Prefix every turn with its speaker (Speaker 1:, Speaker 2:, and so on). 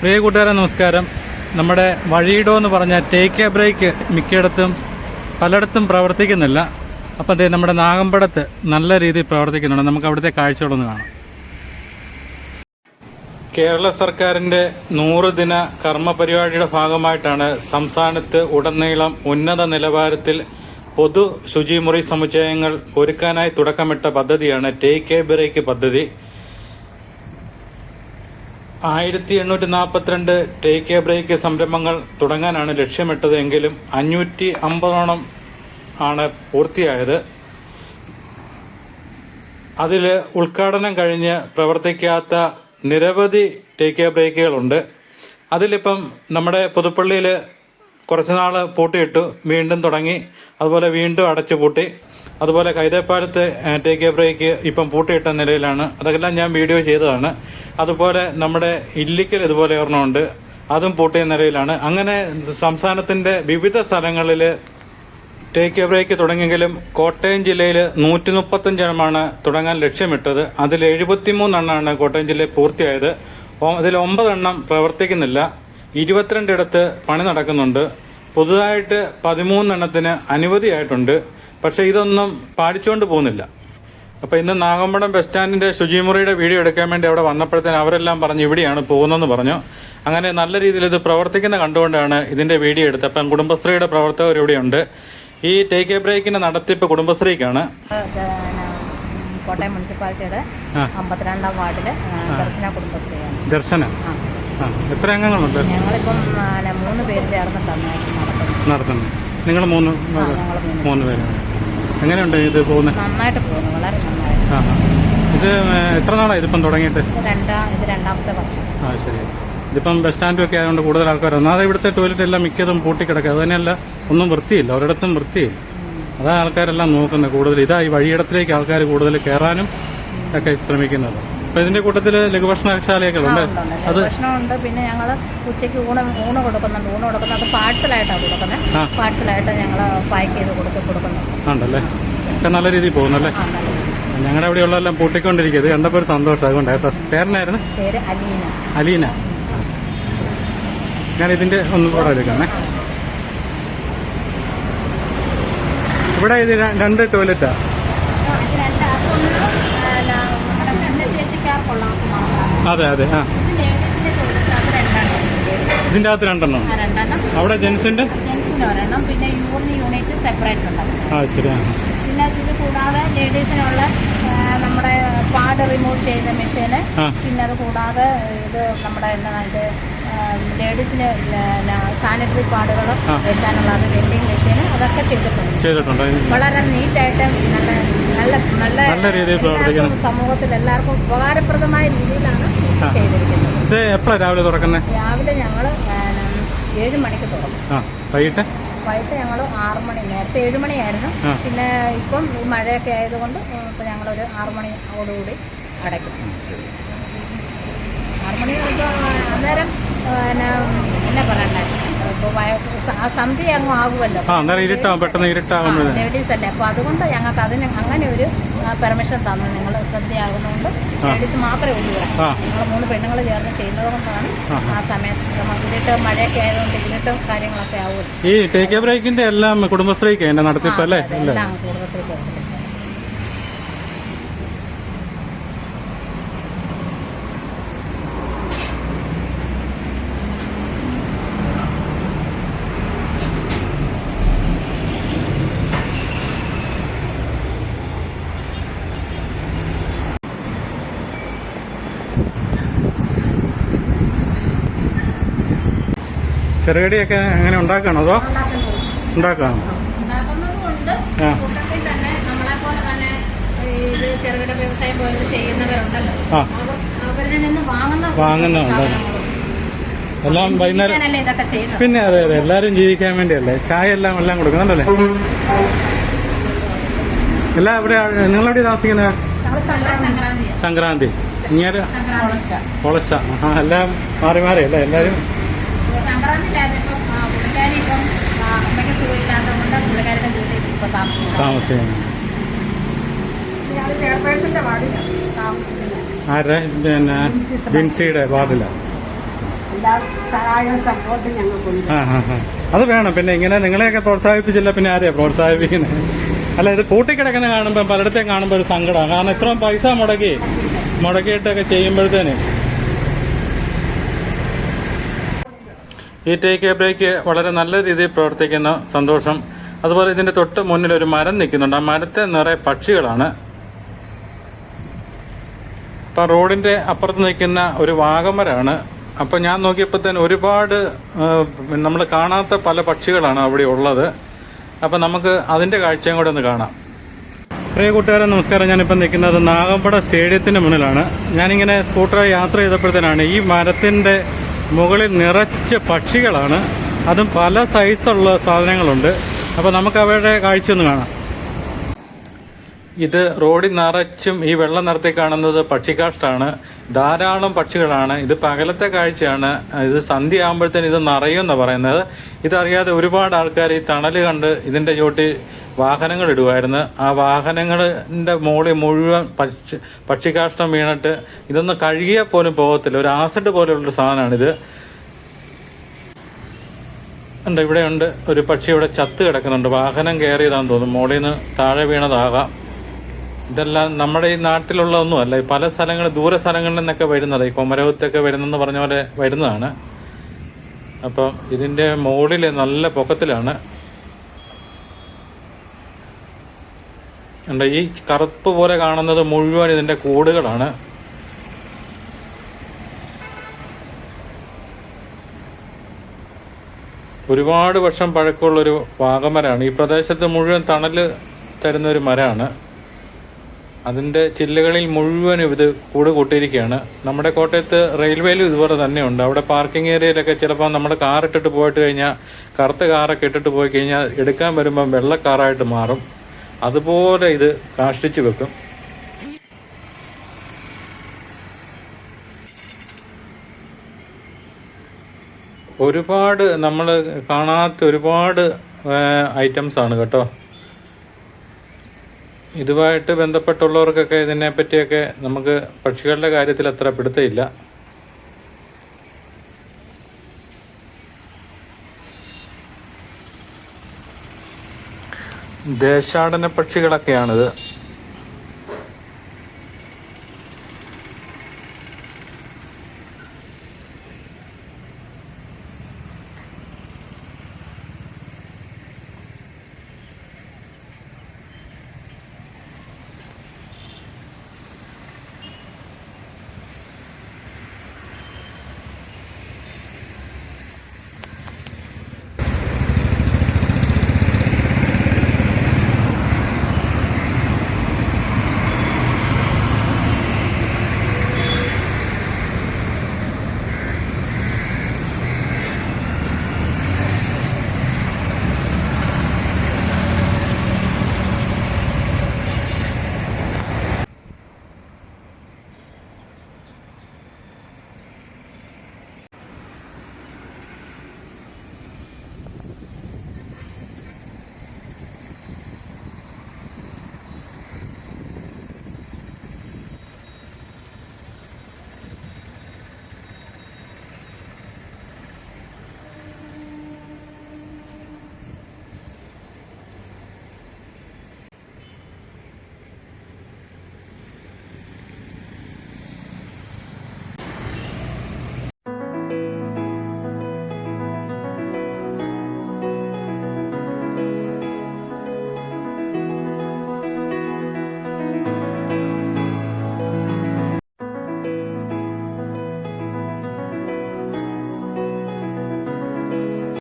Speaker 1: പ്രിയ കൂട്ടുകാരെ നമസ്കാരം. നമ്മുടെ വഴിയിടോ എന്ന് പറഞ്ഞ ടേക്ക് എ ബ്രേക്ക് മിക്കയിടത്തും പലയിടത്തും പ്രവർത്തിക്കുന്നില്ല. അപ്പം അതേ നമ്മുടെ നാഗമ്പടത്ത് നല്ല രീതിയിൽ പ്രവർത്തിക്കുന്നുണ്ട്. നമുക്ക് അവിടുത്തെ കാഴ്ചകളൊന്ന് കാണാം. കേരള സർക്കാരിൻ്റെ 100 ദിന കർമ്മ പരിപാടിയുടെ ഭാഗമായിട്ടാണ് സംസ്ഥാനത്ത് ഉടനീളം ഉന്നത നിലവാരത്തിൽ പൊതു ശുചിമുറി സമുച്ചയങ്ങൾ ഒരുക്കാനായി തുടക്കമിട്ട പദ്ധതിയാണ് ടേക്ക് എ ബ്രേക്ക് പദ്ധതി. 1842 ടേക്ക് എ ബ്രേക്ക് സംരംഭങ്ങൾ തുടങ്ങാനാണ് ലക്ഷ്യമിട്ടത്. എങ്കിലും 550 ആണ് പൂർത്തിയായത്. അതിൽ ഉദ്ഘാടനം കഴിഞ്ഞ് പ്രവർത്തിക്കാത്ത നിരവധി ടേക്ക് എ ബ്രേക്കുകളുണ്ട്. അതിലിപ്പം നമ്മുടെ പുതുപ്പള്ളിയിൽ കുറച്ചുനാൾ പൂട്ടിയിട്ടു, വീണ്ടും തുടങ്ങി, അതുപോലെ വീണ്ടും അടച്ചു പൂട്ടി. അതുപോലെ കൈതപ്പാടത്ത് ടേക്ക് എ ബ്രേക്ക് ഇപ്പം പൂട്ടിയിട്ട നിലയിലാണ്. അതെല്ലാം ഞാൻ വീഡിയോ ചെയ്തതാണ്. അതുപോലെ നമ്മുടെ ഇല്ലിക്കൽ ഇതുപോലെ ഒരെണ്ണമുണ്ട്, അതും പൂട്ടിയ നിലയിലാണ്. അങ്ങനെ സംസ്ഥാനത്തിൻ്റെ വിവിധ സ്ഥലങ്ങളിൽ ടേക്ക് എ ബ്രേക്ക് തുടങ്ങിയെങ്കിലും കോട്ടയം ജില്ലയിൽ 135 തുടങ്ങാൻ ലക്ഷ്യമിട്ടത്. അതിൽ 73 കോട്ടയം ജില്ലയിൽ പൂർത്തിയായത്. അതിൽ 9 പ്രവർത്തിക്കുന്നില്ല. 22 പണി നടക്കുന്നുണ്ട്. പുതുതായിട്ട് 13 അനുമതിയായിട്ടുണ്ട്. പക്ഷേ ഇതൊന്നും പാലിച്ചുകൊണ്ട് പോകുന്നില്ല. അപ്പോൾ ഇന്ന് നാഗമ്പടം ബസ് സ്റ്റാൻഡിൻ്റെ ശുചിമുറിയുടെ വീഡിയോ എടുക്കാൻ വേണ്ടി അവിടെ വന്നപ്പോഴത്തേന് അവരെല്ലാം പറഞ്ഞു ഇവിടെയാണ് പോകുന്നതെന്ന് പറഞ്ഞു. അങ്ങനെ നല്ല രീതിയിൽ ഇത് പ്രവർത്തിക്കുന്ന കണ്ടുകൊണ്ടാണ് ഇതിൻ്റെ വീഡിയോ എടുത്തത്. അപ്പം കുടുംബശ്രീയുടെ പ്രവർത്തകർ ഇവിടെയുണ്ട്. ഈ ടേക്ക് എ ബ്രേക്കിൻ്റെ നടത്തിപ്പ് കുടുംബശ്രീക്കാണ്.
Speaker 2: കോട്ടയം മുനിസിപ്പാലിറ്റിയുടെ 52-ാം വാർഡില് ദർശന കുടുംബശ്രീയാണ്.
Speaker 1: ദർശന എത്ര അംഗങ്ങളുണ്ട്?
Speaker 2: ഞങ്ങളിപ്പം 3 പേര് ചേർന്നിട്ടാണ്
Speaker 1: നടത്തുന്നത്. നിങ്ങൾ 3 പേര്. എങ്ങനെയുണ്ട് ഇത് പോകുന്നത്?
Speaker 2: നന്നായിട്ട് പോകുന്നു, വളരെ നന്നായിട്ട്.
Speaker 1: ഇത് എത്ര നാളാണ് ഇതിപ്പം തുടങ്ങിയിട്ട്?
Speaker 2: ഇത് 2ാമത്തെ വർഷം.
Speaker 1: ശരി. ഇതിപ്പം ബസ് സ്റ്റാൻഡും ഒക്കെ ആയതുകൊണ്ട് കൂടുതൽ ആൾക്കാർ. ഒന്നാമത് ഇവിടുത്തെ ടോയ്ലറ്റ് എല്ലാം മിക്കതും പൂട്ടിക്കിടക്കുക. അത് തന്നെയല്ല, ഒന്നും വൃത്തിയില്ല, ഒരിടത്തും വൃത്തിയില്ല. അതാ ആൾക്കാരെല്ലാം നോക്കുന്നത് കൂടുതൽ. ഇതാ ഈ വഴിയിടത്തിലേക്ക് ആൾക്കാർ കൂടുതൽ കയറാനും ഒക്കെ ശ്രമിക്കുന്നത്. അപ്പൊ ഇതിന്റെ കൂട്ടത്തില് ലഘുഭക്ഷണശാലയൊക്കെ ഉണ്ട്.
Speaker 2: അത് ഭക്ഷണമുണ്ട്. പിന്നെ ഞങ്ങൾ ഉച്ചയ്ക്ക് ഊണ് കൊടുക്കുന്നുണ്ട്. ഊണ് കൊടുക്കുന്നത് പാഴ്സലായിട്ടാണ് കൊടുക്കുന്നത്. പാഴ്സലായിട്ട് ഞങ്ങൾ പാക്ക് ചെയ്ത് കൊടുക്കുന്നുണ്ട്.
Speaker 1: ഉണ്ടല്ലേ? ഒക്കെ നല്ല രീതിയിൽ പോകുന്നല്ലേ? ഞങ്ങളുടെ അവിടെ ഉള്ളതെല്ലാം പൂട്ടിക്കൊണ്ടിരിക്കുക. ഇത് കണ്ടപ്പോൾ ഒരു സന്തോഷം. അതുകൊണ്ട് കേട്ടോ. പേരെന്നായിരുന്നു?
Speaker 2: പേര് അലീന.
Speaker 1: അലീന. ഞാൻ ഇതിന്റെ ഒന്ന് കൂടെ എടുക്കാമേ. ഇവിടെ ഇത് 2 ടോയ്ലറ്റാ. അതെ അതെ. ഇതിന്റെ അകത്ത് 2 അവിടെ ജെൻസിന്റെ
Speaker 2: പിന്നെ യൂണിറ്റ് സെപ്പറേറ്റ് ഉണ്ട്.
Speaker 1: ശരി.
Speaker 2: പിന്നെ ഇത് കൂടാതെ ലേഡീസിനുള്ള നമ്മുടെ പാഡ് റിമൂവ് ചെയ്യുന്ന മെഷീന്, പിന്നെ അത് കൂടാതെ ഇത് നമ്മുടെ എന്താ ലേഡീസിന് സാനിറ്ററി പാഡുകൾ വെക്കാനുള്ള അത് വെൻഡിങ് മെഷീന്, അതൊക്കെ ചെയ്തിട്ടുണ്ട്. വളരെ നീറ്റായിട്ട് നല്ല രീതിയിൽ സമൂഹത്തിൽ എല്ലാവർക്കും ഉപകാരപ്രദമായ രീതിയിലാണ് ചെയ്തിരിക്കുന്നത്.
Speaker 1: എപ്പോഴാണ് രാവിലെ തുറക്കുന്നത്?
Speaker 2: രാവിലെ ഞങ്ങൾ 7 മണിക്ക് തുറക്കും.
Speaker 1: വൈകിട്ട്
Speaker 2: ഞങ്ങൾ 6 മണി. നേരത്തെ 7 മണിയായിരുന്നു. പിന്നെ ഇപ്പം ഈ മഴയൊക്കെ ആയതുകൊണ്ട് ഇപ്പം ഞങ്ങളൊരു 6 മണിയോടുകൂടി അടയ്ക്കും. 6 മണി അന്നേരം എന്നാ പറയണ്ടേ, സന്ധ്യ അങ്ങ് ആകുമല്ലോ, ലേഡീസ് അല്ലേ. അപ്പോൾ അതുകൊണ്ട് ഞങ്ങൾക്ക് അതിന് അങ്ങനെ ഒരു പെർമിഷൻ തന്നു. നിങ്ങൾ സന്ധ്യയാകുന്നതുകൊണ്ട് ലേഡീസ് മാത്രമേ ഉള്ളൂ. ഞങ്ങൾ 3 പെണ്ണുങ്ങൾ ചേർന്ന് ചെയ്യുന്നത് കൊണ്ടാണ് ആ സമയത്ത് ഇരുട്ട് മഴയൊക്കെ ആയതുകൊണ്ട് ഇരുട്ടും കാര്യങ്ങളൊക്കെ ആവുമല്ലോ.
Speaker 1: ഈ ടേക്ക് എ ബ്രേക്കിന്റെ എല്ലാം കുടുംബശ്രീക്ക് നടത്തിപ്പല്ലേ?
Speaker 2: എല്ലാം കുടുംബശ്രീക്ക്.
Speaker 1: ചെറുകടിയൊക്കെ അങ്ങനെ ഉണ്ടാക്കണോ അതോ ഉണ്ടാക്കാം?
Speaker 2: ചെറുകിട വ്യവസായം പോലെ ചെയ്യുന്നവരുണ്ടല്ലോ, അവരിൽ നിന്ന്
Speaker 1: വാങ്ങുന്നുണ്ട്. എല്ലാം വൈകുന്നേരം. പിന്നെ അതെ അതെ, എല്ലാരും ജീവിക്കാൻ വേണ്ടിയല്ലേ. ചായ എല്ലാം കൊടുക്കുന്നുണ്ടല്ലേ? എല്ലാം ഇവിടെ. നിങ്ങളെവിടെ താമസിക്കുന്നത്? സംക്രാന്തി. ഇങ്ങനെ പൊളശ. എല്ലാം മാറി അല്ലേ എല്ലാരും? താമസിക്കുന്നു. ആരുടെ? പിന്നെ ബിൻസിയുടെ വാർഡിലാണ്.
Speaker 3: എല്ലാ സഹായവും സപ്പോർട്ടും ഞങ്ങൾക്കുണ്ട്.
Speaker 1: അത് വേണം. പിന്നെ ഇങ്ങനെ നിങ്ങളെയൊക്കെ പ്രോത്സാഹിപ്പിച്ചില്ല പിന്നെ ആരെയാ പ്രോത്സാഹിപ്പിക്കുന്നത്? അല്ല, ഇത് പൂട്ടിക്കിടക്കുന്ന കാണുമ്പോൾ പലയിടത്തേയും കാണുമ്പോൾ ഒരു സങ്കടമാണ്. കാരണം ഇത്രയും പൈസ മുടക്കിയിട്ടൊക്കെ ചെയ്യുമ്പോഴത്തേന് ഈ ടേക്ക് എ ബ്രേക്ക് വളരെ നല്ല രീതിയിൽ പ്രവർത്തിക്കുന്ന സന്തോഷം. അതുപോലെ ഇതിൻ്റെ തൊട്ട് മുന്നിൽ ഒരു മരം നിൽക്കുന്നുണ്ട്. ആ മരത്തെ നിറയെ പക്ഷികളാണ്. ഇപ്പം റോഡിൻ്റെ അപ്പുറത്ത് നിൽക്കുന്ന ഒരു വാഗമരമാണ്. അപ്പം ഞാൻ നോക്കിയപ്പോൾ തന്നെ ഒരുപാട് നമ്മൾ കാണാത്ത പല പക്ഷികളാണ് അവിടെ ഉള്ളത്. അപ്പം നമുക്ക് അതിൻ്റെ കാഴ്ചയും കൂടെ ഒന്ന് കാണാം. പ്രിയ കൂട്ടുകാരെ നമസ്കാരം. ഞാനിപ്പം നിൽക്കുന്നത് നാഗമ്പട സ്റ്റേഡിയത്തിന് മുന്നിലാണ്. ഞാനിങ്ങനെ സ്കൂട്ടറായി യാത്ര ചെയ്തപ്പോഴത്തേനാണ് ഈ മരത്തിൻ്റെ മുകളിൽ നിറച്ച് പക്ഷികളാണ്. അതും പല സൈസുള്ള സാധനങ്ങളുണ്ട്. അപ്പോൾ നമുക്ക് അവയുടെ കാഴ്ച ഒന്ന് കാണാം. ഇത് റോഡിൽ നിറച്ചും ഈ വെള്ള നിറത്തിൽ കാണുന്നത് പക്ഷിക്കാഷ്ടാണ്. ധാരാളം പക്ഷികളാണ്. ഇത് പകലത്തെ കാഴ്ചയാണ്. ഇത് സന്ധ്യ ആകുമ്പോഴത്തേന് ഇത് നിറയുമെന്നാണ് പറയുന്നത്. ഇതറിയാതെ ഒരുപാട് ആൾക്കാർ ഈ തണൽ കണ്ട് ഇതിൻ്റെ ചോട്ടിൽ വാഹനങ്ങൾ ഇടുമായിരുന്നു. ആ വാഹനങ്ങളുടെ മുകളിൽ മുഴുവൻ പക്ഷിക്കാഷ്ടം വീണിട്ട് ഇതൊന്നും കഴുകിയാൽ പോലും പോകത്തില്ല. ഒരു ആസിഡ് പോലെയുള്ളൊരു സാധനമാണിത്. ഉണ്ട്, ഇവിടെ ഉണ്ട് ഒരു പക്ഷി ഇവിടെ ചത്ത് കിടക്കുന്നുണ്ട്. വാഹനം കയറിയതാണെന്ന് തോന്നുന്നു. മുകളിൽ നിന്ന് താഴെ വീണതാകാം. ഇതെല്ലാം നമ്മുടെ ഈ നാട്ടിലുള്ളതൊന്നും അല്ല. ഈ പല സ്ഥലങ്ങളിൽ ദൂര സ്ഥലങ്ങളിൽ നിന്നൊക്കെ വരുന്നത്, ഈ കൊമരവത്തൊക്കെ വരുന്നെന്ന് പറഞ്ഞ പോലെ വരുന്നതാണ്. അപ്പം ഇതിൻ്റെ മുകളിൽ നല്ല പൊക്കത്തിലാണ്. ഉണ്ട്, ഈ കറുപ്പ് പോലെ കാണുന്നത് മുഴുവൻ ഇതിൻ്റെ കൂടുകളാണ്. ഒരുപാട് വർഷം പഴക്കമുള്ളൊരു വാഗമരമാണ്. ഈ പ്രദേശത്ത് മുഴുവൻ തണൽ തരുന്നൊരു മരമാണ്. അതിൻ്റെ ചില്ലുകളിൽ മുഴുവനും ഇത് കൂട് കൂട്ടിയിരിക്കുകയാണ്. നമ്മുടെ കോട്ടയത്ത് റെയിൽവേയിലും ഇതുപോലെ തന്നെയുണ്ട്. അവിടെ പാർക്കിംഗ് ഏരിയയിലൊക്കെ ചിലപ്പോൾ നമ്മുടെ കാർ ഇട്ടിട്ട് പോയിട്ട് കഴിഞ്ഞാൽ, കറുത്ത കാറൊക്കെ ഇട്ടിട്ട് പോയി കഴിഞ്ഞാൽ എടുക്കാൻ വരുമ്പം വെള്ള കാറായിട്ട് മാറും. അതുപോലെ ഇത് കാഷ്ടിച്ച് വെക്കും. ഒരുപാട് നമ്മൾ കാണാത്ത ഒരുപാട് ഐറ്റംസാണ് കേട്ടോ. ഇതുമായിട്ട് ബന്ധപ്പെട്ടുള്ളവർക്കൊക്കെ ഇതിനെപ്പറ്റിയൊക്കെ നമുക്ക് പക്ഷികളുടെ കാര്യത്തിൽ അത്ര പിടുത്തമില്ല. ദേശാടന പക്ഷികളൊക്കെയാണിത്.